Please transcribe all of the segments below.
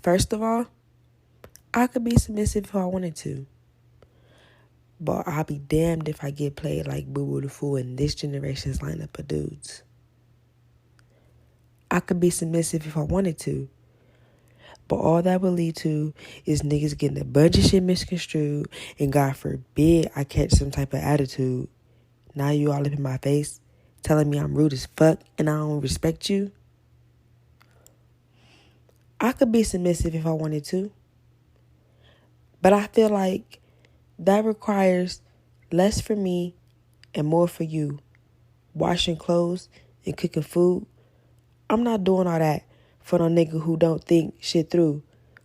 First of all, I could be submissive if I wanted to. But I'll be damned if I get played like Boo Boo the Fool in this generation's lineup of dudes. I could be submissive if I wanted to. But all that will lead to is niggas getting a bunch of shit misconstrued, and God forbid I catch some type of attitude. Now you all up in my face telling me I'm rude as fuck and I don't respect you. I could be submissive if I wanted to. But I feel like that requires less for me and more for you. Washing clothes and cooking food. I'm not doing all that for no nigga who don't think shit through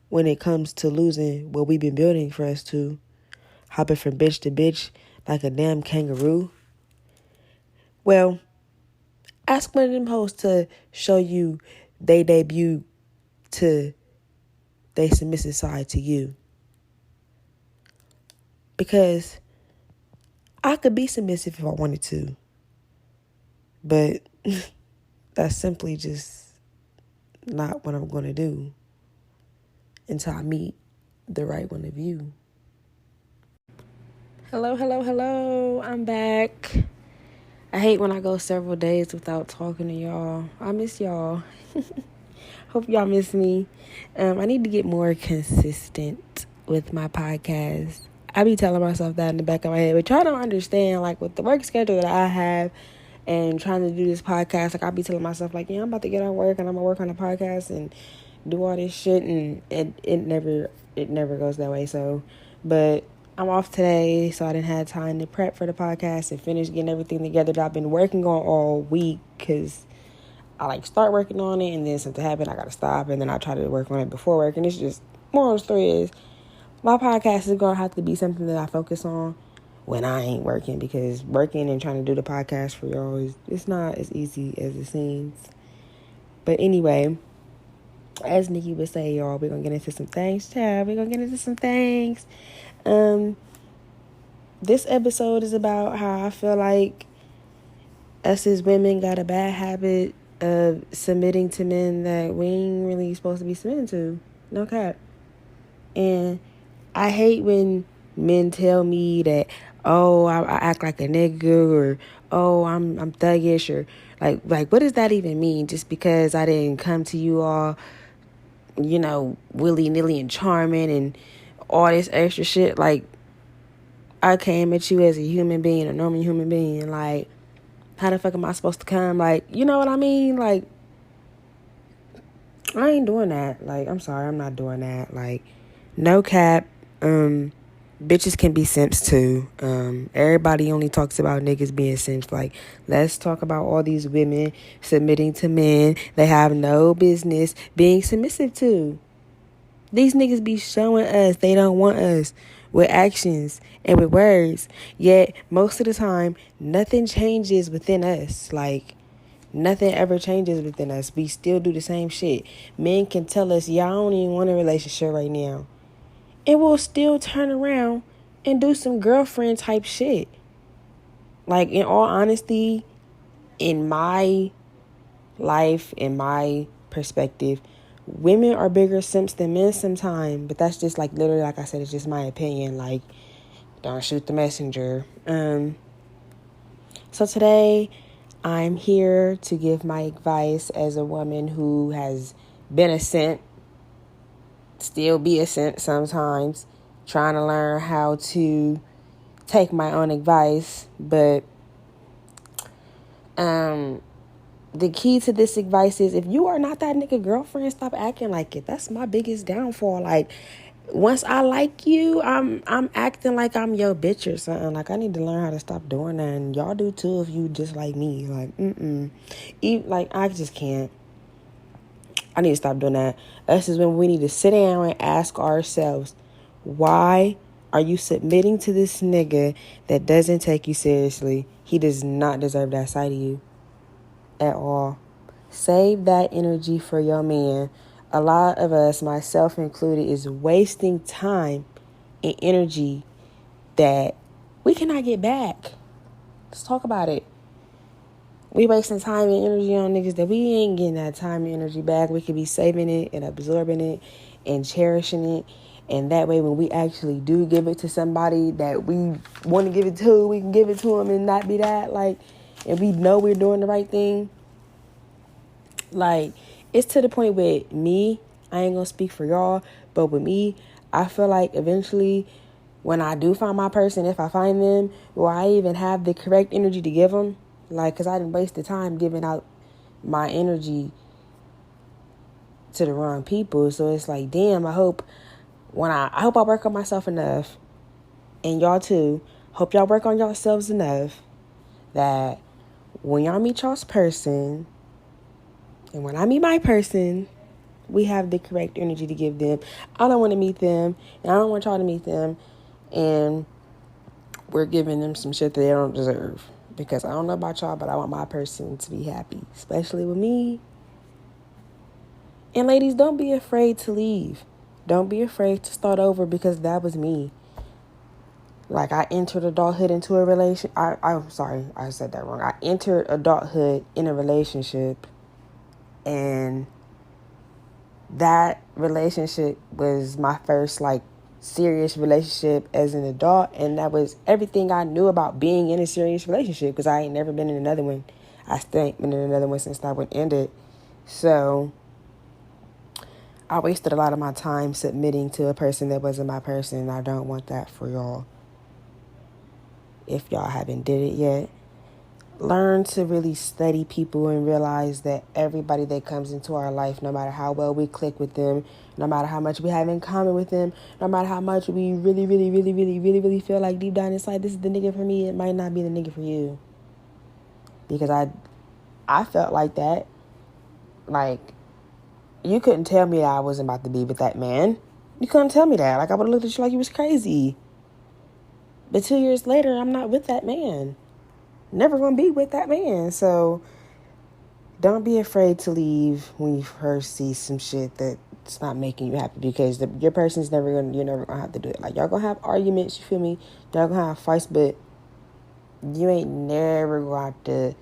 when it comes to losing what we've been building for us to. Hopping from bitch to bitch like a damn kangaroo. Well, ask one of them hoes to show you they debut to they submissive side to you. Because I could be submissive if I wanted to. But that's simply just not what I'm going to do until I meet the right one of you. Hello. I'm back. I hate when I go several days without talking to y'all. I miss y'all. Hope y'all miss me. I need to get more consistent with my podcast. I be telling myself that in the back of my head, but y'all don't understand, like, with the work schedule that I have and trying to do this podcast, like, I be telling myself, like, yeah, I'm about to get on work and I'm gonna work on the podcast and do all this shit, and it never goes that way. So, but I'm off today, so I didn't have time to prep for the podcast and finish getting everything together that I've been working on all week, because I like start working on it and then something happened, I gotta stop, and then I try to work on it before work, and it's just, moral of the story is, my podcast is gonna have to be something that I focus on when I ain't working, because working and trying to do the podcast for y'all it's not as easy as it seems. But anyway, as Nikki would say, y'all, we're gonna get into some things, child. We're gonna get into some things. This episode is about how I feel like us as women got a bad habit of submitting to men that we ain't really supposed to be submitting to. No cap. And I hate when men tell me that, oh, I act like a nigga, or oh, I'm thuggish, or like what does that even mean? Just because I didn't come to you all, willy-nilly and charming and all this extra shit. Like, I came at you as a human being, a normal human being. Like, how the fuck am I supposed to come? Like, you know what I mean? Like, I ain't doing that. Like, I'm sorry, I'm not doing that. Like, no cap. Bitches can be simps too. Everybody only talks about niggas being simps. Like, let's talk about all these women submitting to men they have no business being submissive to. These niggas be showing us they don't want us with actions and with words. Yet, most of the time, nothing changes within us. Like, nothing ever changes within us. We still do the same shit. Men can tell us, y'all don't even want a relationship right now. And we'll still turn around and do some girlfriend type shit. Like, in all honesty, in my life, in my perspective, women are bigger simps than men sometimes. But that's just, like, literally, like I said, it's just my opinion. Like, don't shoot the messenger. So today, I'm here to give my advice as a woman who has been a simp, still be a simp sometimes, trying to learn how to take my own advice. But the key to this advice is, if you are not that nigga girlfriend, stop acting like it. That's my biggest downfall. Like, once I like you, I'm acting like I'm your bitch or something. Like, I need to learn how to stop doing that, and y'all do too if you just like me. Like, like, I just can't. I need to stop doing that. Us is when we need to sit down and ask ourselves, why are you submitting to this nigga that doesn't take you seriously? He does not deserve that side of you at all. Save that energy for your man. A lot of us, myself included, is wasting time and energy that we cannot get back. Let's talk about it. We wasting time and energy on niggas that we ain't getting that time and energy back. We could be saving it and absorbing it and cherishing it. And that way, when we actually do give it to somebody that we want to give it to, we can give it to them and not be that. Like, and we know we're doing the right thing. Like, it's to the point with me, I ain't gonna speak for y'all, but with me, I feel like eventually when I do find my person, if I find them, will I even have the correct energy to give them? Like, because I didn't waste the time giving out my energy to the wrong people. So it's like, damn, I hope I work on myself enough, and y'all too, hope y'all work on yourselves enough that when y'all meet y'all's person, and when I meet my person, we have the correct energy to give them. I don't want to meet them, and I don't want y'all to meet them, and we're giving them some shit that they don't deserve. Because I don't know about y'all, but I want my person to be happy, especially with me. And ladies, don't be afraid to leave. Don't be afraid to start over, because that was me. Like, I entered adulthood into a relation. I'm sorry, I said that wrong. I entered adulthood in a relationship, and that relationship was my first, like, serious relationship as an adult, and that was everything I knew about being in a serious relationship, because I ain't never been in another one. I still ain't been in another one since that one ended. So I wasted a lot of my time submitting to a person that wasn't my person, and I don't want that for y'all. If y'all haven't did it yet, learn to really study people and realize that everybody that comes into our life, no matter how well we click with them, no matter how much we have in common with them, no matter how much we really feel like deep down inside, this is the nigga for me, it might not be the nigga for you. Because I felt like that. Like, you couldn't tell me that I wasn't about to be with that man. You couldn't tell me that. Like, I would have looked at you like you was crazy. But 2 years later, I'm not with that man. Never gonna be with that man. So don't be afraid to leave when you first see some shit that's not making you happy, because your person's you're never gonna have to do it. Like, y'all gonna have arguments, you feel me? Y'all gonna have fights, but you ain't never gonna have to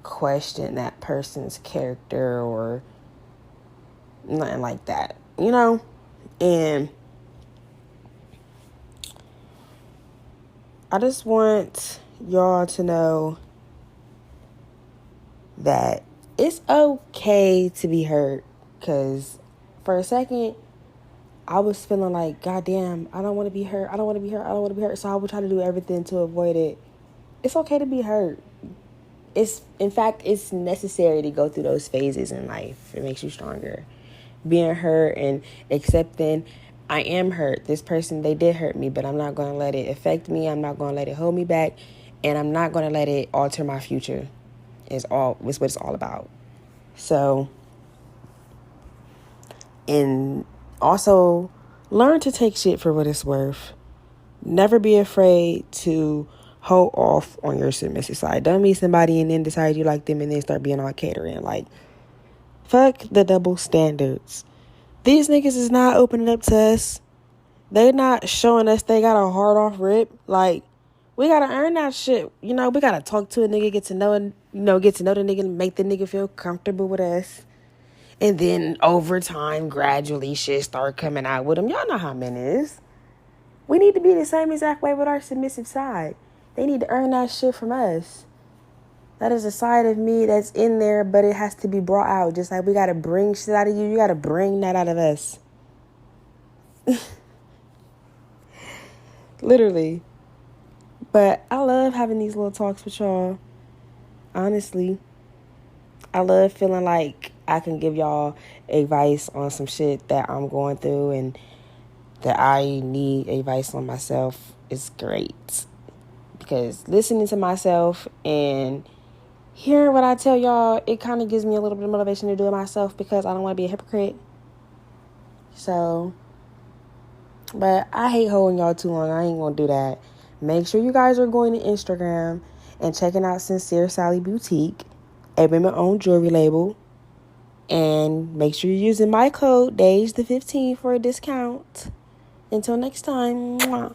question that person's character or nothing like that, you know? And I just want y'all to know that it's okay to be hurt. Because for a second, I was feeling like, goddamn, I don't want to be hurt. I don't want to be hurt. I don't want to be hurt. So I would try to do everything to avoid it. It's okay to be hurt. In fact, it's necessary to go through those phases in life. It makes you stronger. Being hurt and accepting, I am hurt. This person, they did hurt me, but I'm not going to let it affect me. I'm not going to let it hold me back. And I'm not going to let it alter my future. It's what it's all about. So, and also learn to take shit for what it's worth. Never be afraid to hold off on your submissive side. Don't meet somebody and then decide you like them and then start being all catering. Like, fuck the double standards. These niggas is not opening up to us. They not showing us they got a hard off rip. Like, we gotta earn that shit. You know, we gotta talk to a nigga, get to know the nigga, and make the nigga feel comfortable with us. And then over time, gradually, shit start coming out with them. Y'all know how men is. We need to be the same exact way with our submissive side. They need to earn that shit from us. That is a side of me that's in there, but it has to be brought out. Just like we got to bring shit out of you, you got to bring that out of us. Literally. But I love having these little talks with y'all. Honestly. I love feeling like I can give y'all advice on some shit that I'm going through and that I need advice on myself is great. Because listening to myself and hearing what I tell y'all, it kind of gives me a little bit of motivation to do it myself, because I don't want to be a hypocrite. So, but I hate holding y'all too long. I ain't going to do that. Make sure you guys are going to Instagram and checking out Sincere Sally Boutique, a women-owned jewelry label. And make sure you're using my code, DAYS15, for a discount. Until next time. Mwah.